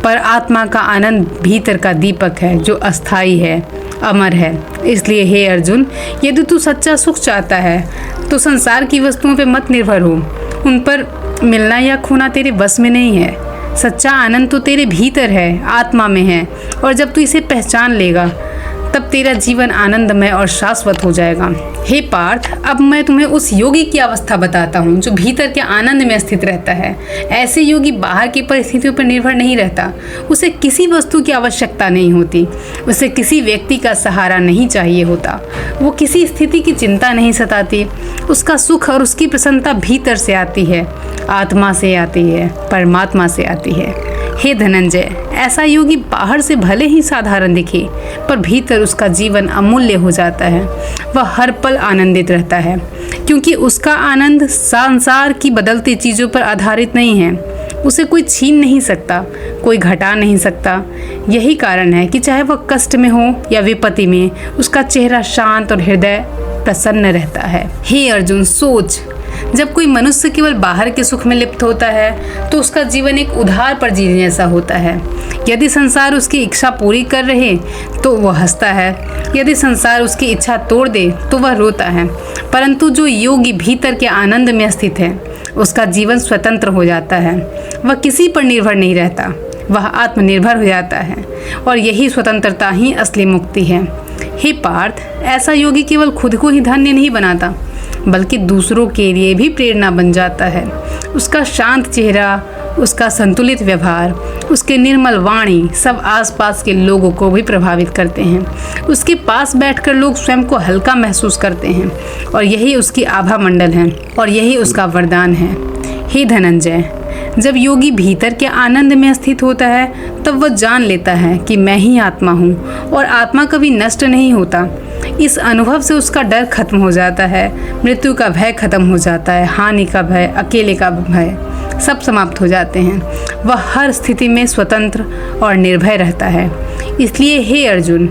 पर आत्मा का आनंद भीतर का दीपक है जो अस्थायी है, अमर है। इसलिए हे अर्जुन, यदि तू सच्चा सुख चाहता है तो संसार की वस्तुओं पर मत निर्भर हो। उन पर मिलना या खोना तेरे बस में नहीं है। सच्चा आनंद तो तेरे भीतर है, आत्मा में है, और जब तू इसे पहचान लेगा तब तेरा जीवन आनंदमय और शाश्वत हो जाएगा। हे पार्थ, अब मैं तुम्हें उस योगी की अवस्था बताता हूँ जो भीतर के आनंद में स्थित रहता है। ऐसे योगी बाहर की परिस्थितियों पर निर्भर नहीं रहता। उसे किसी वस्तु की आवश्यकता नहीं होती, उसे किसी व्यक्ति का सहारा नहीं चाहिए होता, वो किसी स्थिति की चिंता नहीं सताती। उसका सुख और उसकी प्रसन्नता भीतर से आती है, आत्मा से आती है, परमात्मा से आती है। हे धनंजय, ऐसा योगी बाहर से भले ही साधारण दिखे, पर भीतर उसका जीवन अमूल्य हो जाता है। वह हर पल आनंदित रहता है, क्योंकि उसका आनंद संसार की बदलती चीज़ों पर आधारित नहीं है। उसे कोई छीन नहीं सकता, कोई घटा नहीं सकता। यही कारण है कि चाहे वह कष्ट में हो या विपत्ति में, उसका चेहरा शांत और हृदय प्रसन्न रहता है। हे अर्जुन, सोच, जब कोई मनुष्य केवल बाहर के सुख में लिप्त होता है तो उसका जीवन एक उधार पर जीने जैसा होता है। यदि संसार उसकी इच्छा पूरी कर रहे तो वह हंसता है, यदि संसार उसकी इच्छा तोड़ दे तो वह रोता है। परंतु जो योगी भीतर के आनंद में स्थित है, उसका जीवन स्वतंत्र हो जाता है। वह किसी पर निर्भर नहीं रहता, वह आत्मनिर्भर हो जाता है, और यही स्वतंत्रता ही असली मुक्ति है। हे पार्थ, ऐसा योगी केवल खुद को ही धन्य नहीं बनाता, बल्कि दूसरों के लिए भी प्रेरणा बन जाता है। उसका शांत चेहरा उसका संतुलित व्यवहार, उसके निर्मल वाणी सब आसपास के लोगों को भी प्रभावित करते हैं। उसके पास बैठकर लोग स्वयं को हल्का महसूस करते हैं और यही उसकी आभा मंडल है और यही उसका वरदान है। हे धनंजय, जब योगी भीतर के आनंद में स्थित होता है तब वह जान लेता है कि मैं ही आत्मा हूँ और आत्मा कभी नष्ट नहीं होता। इस अनुभव से उसका डर खत्म हो जाता है, मृत्यु का भय खत्म हो जाता है, हानि का भय, अकेले का भय सब समाप्त हो जाते हैं। वह हर स्थिति में स्वतंत्र और निर्भय रहता है। इसलिए हे अर्जुन,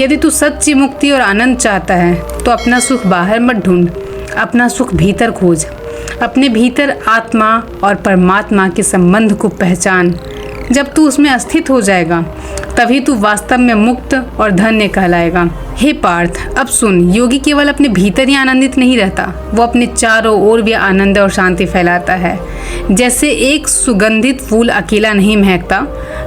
यदि तू सच्ची मुक्ति और आनंद चाहता है तो अपना सुख बाहर मत ढूंढ, अपना सुख भीतर खोज। अपने भीतर आत्मा और परमात्मा के संबंध को पहचान। जब तू उसमें स्थित हो जाएगा तभी तू वास्तव में मुक्त और धन्य कहलाएगा। हे पार्थ, अब सुन, योगी केवल अपने भीतर ही आनंदित नहीं रहता, वो अपने चारों ओर भी आनंद और शांति फैलाता है। जैसे एक सुगंधित फूल अकेला नहीं महकता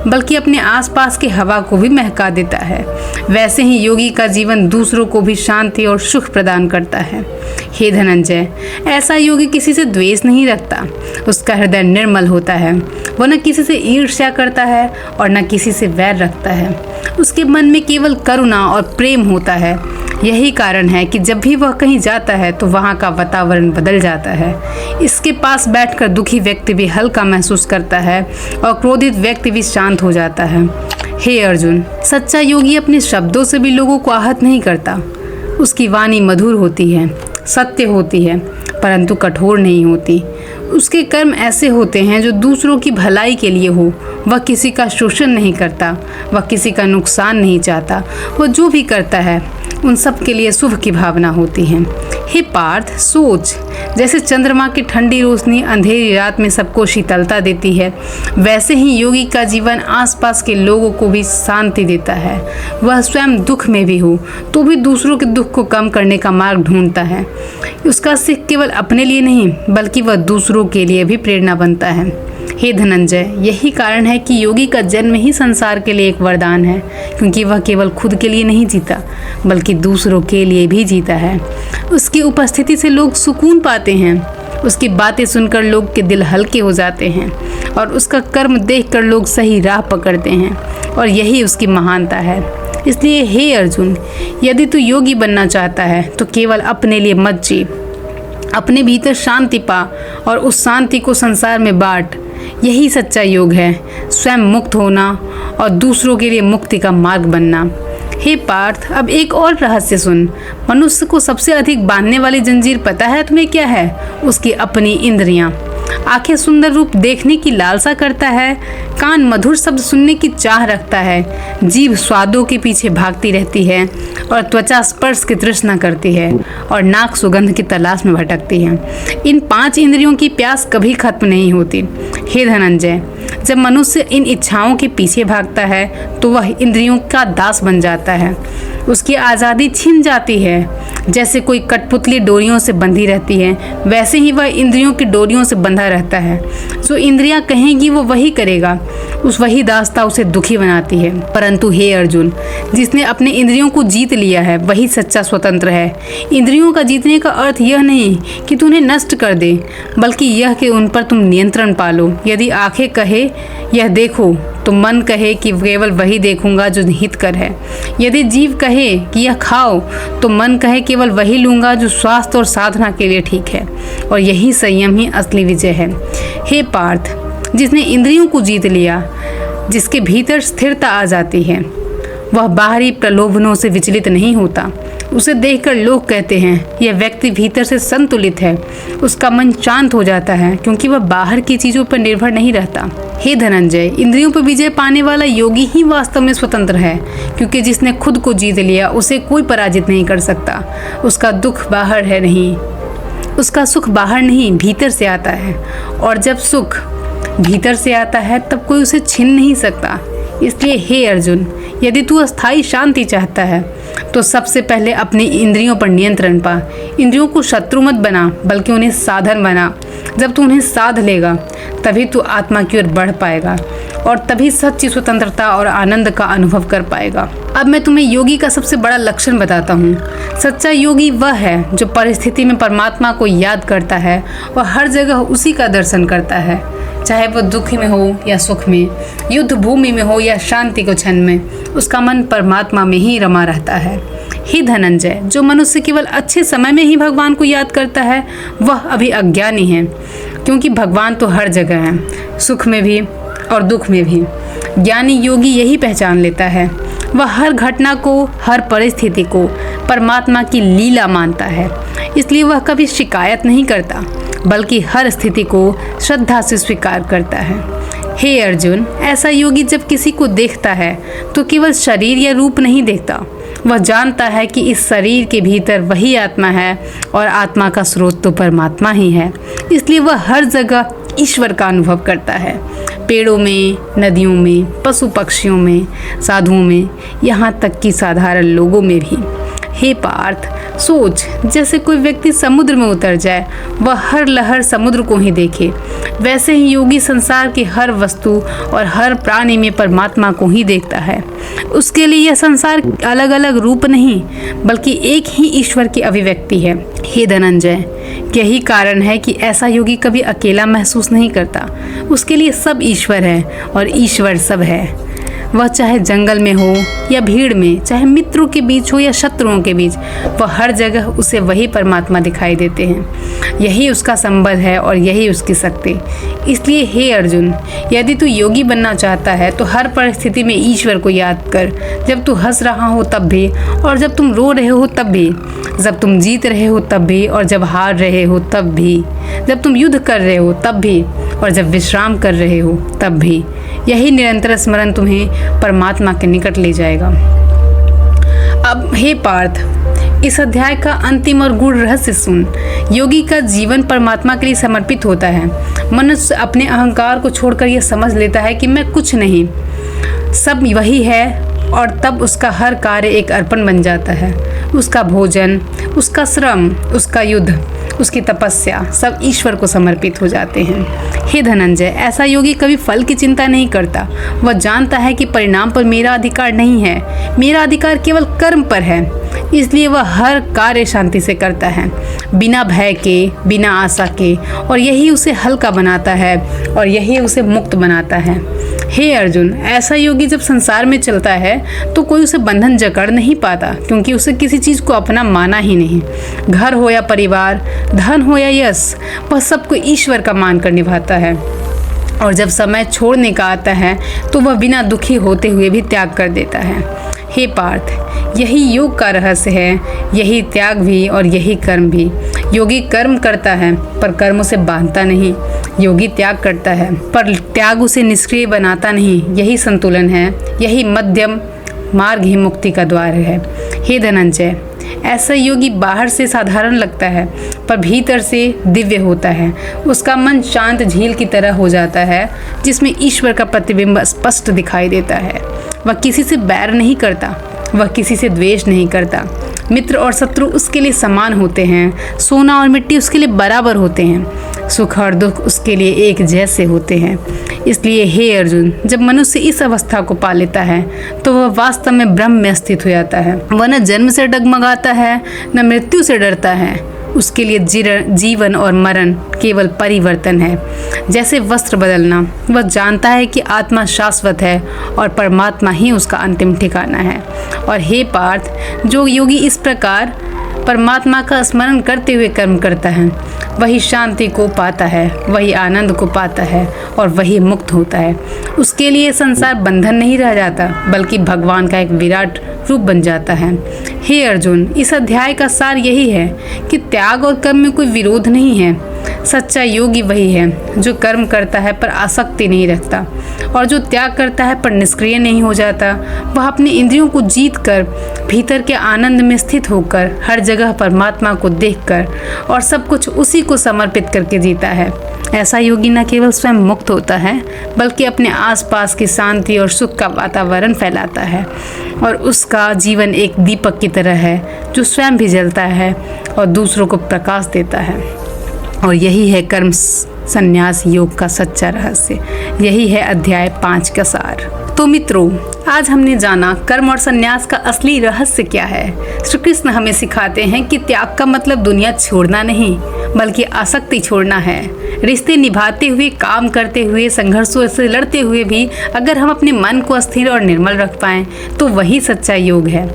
बल्कि अपने आसपास की हवा को भी महका देता है, वैसे ही योगी का जीवन दूसरों को भी शांति और सुख प्रदान करता है। हे धनंजय, ऐसा योगी किसी से द्वेष नहीं रखता, उसका हृदय निर्मल होता है। वह न किसी से ईर्ष्या करता है और न किसी से वैर रखता है। उसके मन में केवल करुणा और प्रेम होता है। यही कारण है कि जब भी वह कहीं जाता है तो वहाँ का वातावरण बदल जाता है। इसके पास बैठकर दुखी व्यक्ति भी हल्का महसूस करता है और क्रोधित व्यक्ति भी शांत हो जाता है। हे अर्जुन, सच्चा योगी अपने शब्दों से भी लोगों को आहत नहीं करता। उसकी वाणी मधुर होती है, सत्य होती है, परंतु कठोर नहीं होती। उसके कर्म ऐसे होते हैं जो दूसरों की भलाई के लिए हो। वह किसी का शोषण नहीं करता, वह किसी का नुकसान नहीं चाहता। वह जो भी करता है उन सब के लिए शुभ की भावना होती है। हे पार्थ, सोच, जैसे चंद्रमा की ठंडी रोशनी अंधेरी रात में सबको शीतलता देती है, वैसे ही योगी का जीवन आसपास के लोगों को भी शांति देता है। वह स्वयं दुख में भी हो तो भी दूसरों के दुख को कम करने का मार्ग ढूंढता है। उसका सीख केवल अपने लिए नहीं बल्कि वह दूसरों के लिए भी प्रेरणा बनता है। हे धनंजय, यही कारण है कि योगी का जन्म ही संसार के लिए एक वरदान है, क्योंकि वह केवल खुद के लिए नहीं जीता बल्कि दूसरों के लिए भी जीता है। उसकी उपस्थिति से लोग सुकून पाते हैं, उसकी बातें सुनकर लोग के दिल हल्के हो जाते हैं और उसका कर्म देखकर लोग सही राह पकड़ते हैं और यही उसकी महानता है। इसलिए हे अर्जुन, यदि तू योगी बनना चाहता है तो केवल अपने लिए मत जी, अपने भीतर शांति पा और उस शांति को संसार में बांट। यही सच्चा योग है, स्वयं मुक्त होना और दूसरों के लिए मुक्ति का मार्ग बनना। हे पार्थ, अब एक और रहस्य सुन। मनुष्य को सबसे अधिक बांधने वाली जंजीर पता है तुम्हें क्या है? उसकी अपनी इंद्रियां। आंखें सुंदर रूप देखने की लालसा करता है, कान मधुर शब्द सुनने की चाह रखता है, जीभ स्वादों के पीछे भागती रहती है और त्वचा स्पर्श की तृष्णा करती है और नाक सुगंध की तलाश में भटकती है। इन 5 इंद्रियों की प्यास कभी खत्म नहीं होती। हे धनंजय, जब मनुष्य इन इच्छाओं के पीछे भागता है तो वह इंद्रियों का दास बन जाता है। उसकी आज़ादी छिन जाती है। जैसे कोई कठपुतली डोरियों से बंधी रहती है, वैसे ही वह इंद्रियों की डोरियों से बंधा रहता है। जो इंद्रियां कहेंगी वो वही करेगा। वही दास्ता उसे दुखी बनाती है। परंतु हे अर्जुन, जिसने अपने इंद्रियों को जीत लिया है वही सच्चा स्वतंत्र है। इंद्रियों का जीतने का अर्थ यह नहीं कि तू उन्हें नष्ट कर दे, बल्कि यह कि उन पर तुम नियंत्रण पालो। यदि आंखें कहे यह देखो तो मन कहे कि केवल वही देखूंगा जो हितकर है। यदि जीभ कहे कि यह खाओ तो मन कहे केवल वही लूंगा जो स्वास्थ्य और साधना के लिए ठीक है। और यही संयम ही असली विजय है। हे पार्थ, जिसने इंद्रियों को जीत लिया, जिसके भीतर स्थिरता आ जाती है, वह बाहरी प्रलोभनों से विचलित नहीं होता। उसे देखकर लोग कहते हैं यह व्यक्ति भीतर से संतुलित है। उसका मन शांत हो जाता है क्योंकि वह बाहर की चीज़ों पर निर्भर नहीं रहता। हे धनंजय, इंद्रियों पर विजय पाने वाला योगी ही वास्तव में स्वतंत्र है, क्योंकि जिसने खुद को जीत लिया उसे कोई पराजित नहीं कर सकता। उसका दुख बाहर है नहीं, उसका सुख बाहर नहीं भीतर से आता है, और जब सुख भीतर से आता है तब कोई उसे छीन नहीं सकता। इसलिए हे अर्जुन, यदि तू अस्थायी शांति चाहता है तो सबसे पहले अपनी इंद्रियों पर नियंत्रण पा। इंद्रियों को शत्रु मत बना बल्कि उन्हें साधन बना। जब तू उन्हें साध लेगा तभी तू आत्मा की ओर बढ़ पाएगा और तभी सच्ची स्वतंत्रता और आनंद का अनुभव कर पाएगा। अब मैं तुम्हें योगी का सबसे बड़ा लक्षण बताता हूँ। सच्चा योगी वह है जो परिस्थिति में परमात्मा को याद करता है और हर जगह उसी का दर्शन करता है। चाहे वो दुख में हो या सुख में, युद्ध भूमि में हो या शांति को क्षण में, उसका मन परमात्मा में ही रमा रहता है। हे धनंजय, जो मनुष्य केवल अच्छे समय में ही भगवान को याद करता है वह अभी अज्ञानी है, क्योंकि भगवान तो हर जगह है, सुख में भी और दुख में भी। ज्ञानी योगी यही पहचान लेता है। वह हर घटना को, हर परिस्थिति को परमात्मा की लीला मानता है, इसलिए वह कभी शिकायत नहीं करता, बल्कि हर स्थिति को श्रद्धा से स्वीकार करता है। हे अर्जुन, ऐसा योगी जब किसी को देखता है तो केवल शरीर या रूप नहीं देखता, वह जानता है कि इस शरीर के भीतर वही आत्मा है और आत्मा का स्रोत तो परमात्मा ही है। इसलिए वह हर जगह ईश्वर का अनुभव करता है, पेड़ों में, नदियों में, पशु पक्षियों में, साधुओं में, यहाँ तक कि साधारण लोगों में भी। हे पार्थ, सोच, जैसे कोई व्यक्ति समुद्र में उतर जाए, वह हर लहर समुद्र को ही देखे, वैसे ही योगी संसार की हर वस्तु और हर प्राणी में परमात्मा को ही देखता है। उसके लिए यह संसार अलग अलग रूप नहीं, बल्कि एक ही ईश्वर की अभिव्यक्ति है। हे धनंजय, यही कारण है कि ऐसा योगी कभी अकेला महसूस नहीं करता। उसके लिए सब ईश्वर है और ईश्वर सब है। वह चाहे जंगल में हो या भीड़ में, चाहे मित्रों के बीच हो या शत्रुओं के बीच, वह हर जगह उसे वही परमात्मा दिखाई देते हैं। यही उसका संबल है और यही उसकी शक्ति। इसलिए हे अर्जुन, यदि तू योगी बनना चाहता है तो हर परिस्थिति में ईश्वर को याद कर। जब तू हंस रहा हो तब भी, और जब तुम रो रहे हो तब भी, जब तुम जीत रहे हो तब भी और जब हार रहे हो तब भी, जब तुम युद्ध कर रहे हो तब भी और जब विश्राम कर रहे हो तब भी। यही निरंतर स्मरण तुम्हें परमात्मा के निकट ले जाएगा। अब हे पार्थ, इस अध्याय का अंतिम और गूढ़ रहस्य सुन। योगी का जीवन परमात्मा के लिए समर्पित होता है। मनुष्य अपने अहंकार को छोड़कर यह समझ लेता है कि मैं कुछ नहीं, सब वही है, और तब उसका हर कार्य एक अर्पण बन जाता है। उसका भोजन, उसका श्रम, उसका युद्ध, उसकी तपस्या सब ईश्वर को समर्पित हो जाते हैं। हे धनंजय, ऐसा योगी कभी फल की चिंता नहीं करता। वह जानता है कि परिणाम पर मेरा अधिकार नहीं है, मेरा अधिकार केवल कर्म पर है। इसलिए वह हर कार्य शांति से करता है, बिना भय के, बिना आशा के, और यही उसे हल्का बनाता है और यही उसे मुक्त बनाता है। हे अर्जुन, ऐसा योगी जब संसार में चलता है तो कोई उसे बंधन जकड़ नहीं पाता, क्योंकि उसे किसी चीज़ को अपना माना ही नहीं। घर हो या परिवार, धन हो या यश, वह सबको ईश्वर का मानकर निभाता है। और जब समय छोड़ने का आता है तो वह बिना दुखी होते हुए भी त्याग कर देता है। हे पार्थ, यही योग का रहस्य है, यही त्याग भी और यही कर्म भी। योगी कर्म करता है पर कर्म उसे बांधता नहीं। योगी त्याग करता है पर त्याग उसे निष्क्रिय बनाता नहीं। यही संतुलन है, यही मध्यम मार्ग ही मुक्ति का द्वार है। हे धनंजय, ऐसा योगी बाहर से साधारण लगता है पर भीतर से दिव्य होता है। उसका मन शांत झील की तरह हो जाता है, जिसमें ईश्वर का प्रतिबिंब स्पष्ट दिखाई देता है। वह किसी से बैर नहीं करता, वह किसी से द्वेष नहीं करता। मित्र और शत्रु उसके लिए समान होते हैं। सोना और मिट्टी उसके लिए बराबर होते हैं। सुख और दुख उसके लिए एक जैसे होते हैं। इसलिए हे अर्जुन, जब मनुष्य इस अवस्था को पा लेता है तो वह वास्तव में ब्रह्म में स्थित हो जाता है। वह न जन्म से डगमगाता है, न मृत्यु से डरता है। उसके लिए जीवन और मरण केवल परिवर्तन है, जैसे वस्त्र बदलना। वह जानता है कि आत्मा शाश्वत है और परमात्मा ही उसका अंतिम ठिकाना है। और हे पार्थ, जो योगी इस प्रकार परमात्मा का स्मरण करते हुए कर्म करता है, वही शांति को पाता है, वही आनंद को पाता है और वही मुक्त होता है। उसके लिए संसार बंधन नहीं रह जाता, बल्कि भगवान का एक विराट रूप बन जाता है। हे अर्जुन, इस अध्याय का सार यही है कि त्याग और कर्म में कोई विरोध नहीं है। सच्चा योगी वही है जो कर्म करता है पर आसक्ति नहीं रखता, और जो त्याग करता है पर निष्क्रिय नहीं हो जाता। वह अपने इंद्रियों को जीत कर, भीतर के आनंद में स्थित होकर, हर जगह परमात्मा को देखकर और सब कुछ उसी को समर्पित करके जीता है। ऐसा योगी न केवल स्वयं मुक्त होता है, बल्कि अपने आसपास की शांति और सुख का वातावरण फैलाता है। और उसका जीवन एक दीपक की तरह है जो स्वयं भी जलता है और दूसरों को प्रकाश देता है। और यही है कर्म संन्यास योग का सच्चा रहस्य। यही है अध्याय 5 का सार। तो मित्रों, आज हमने जाना कर्म और संन्यास का असली रहस्य क्या है। श्री कृष्ण हमें सिखाते हैं कि त्याग का मतलब दुनिया छोड़ना नहीं, बल्कि आसक्ति छोड़ना है। रिश्ते निभाते हुए, काम करते हुए, संघर्षों से लड़ते हुए भी अगर हम अपने मन को स्थिर और निर्मल रख पाएं तो वही सच्चा योग है।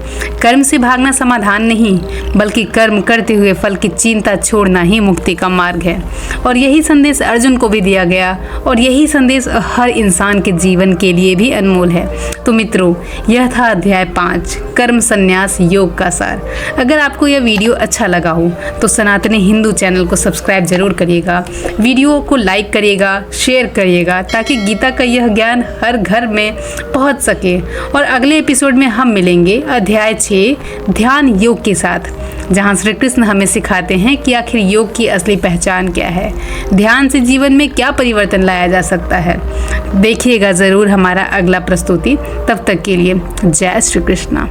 कर्म से भागना समाधान नहीं, बल्कि कर्म करते हुए फल की चिंता छोड़ना ही मुक्ति का मार्ग है। और यही संदेश अर्जुन को भी दिया गया और यही संदेश हर इंसान के जीवन के लिए भी अनमोल है। तो मित्रों, यह था अध्याय 5 कर्म संन्यास योग का सार। अगर आपको यह वीडियो अच्छा लगा हो तो सनातनी हिंदू चैनल को सब्सक्राइब जरूर करिएगा, वीडियो को लाइक करिएगा, शेयर करिएगा, ताकि गीता का यह ज्ञान हर घर में पहुंच सके। और अगले एपिसोड में हम मिलेंगे अध्याय 6 ध्यान योग के साथ, जहां श्री कृष्ण हमें सिखाते हैं कि आखिर योग की असली पहचान क्या है, ध्यान से जीवन में क्या परिवर्तन लाया जा सकता है। देखिएगा ज़रूर हमारा अगला प्रस्तुति। तब तक के लिए जय श्री कृष्णा।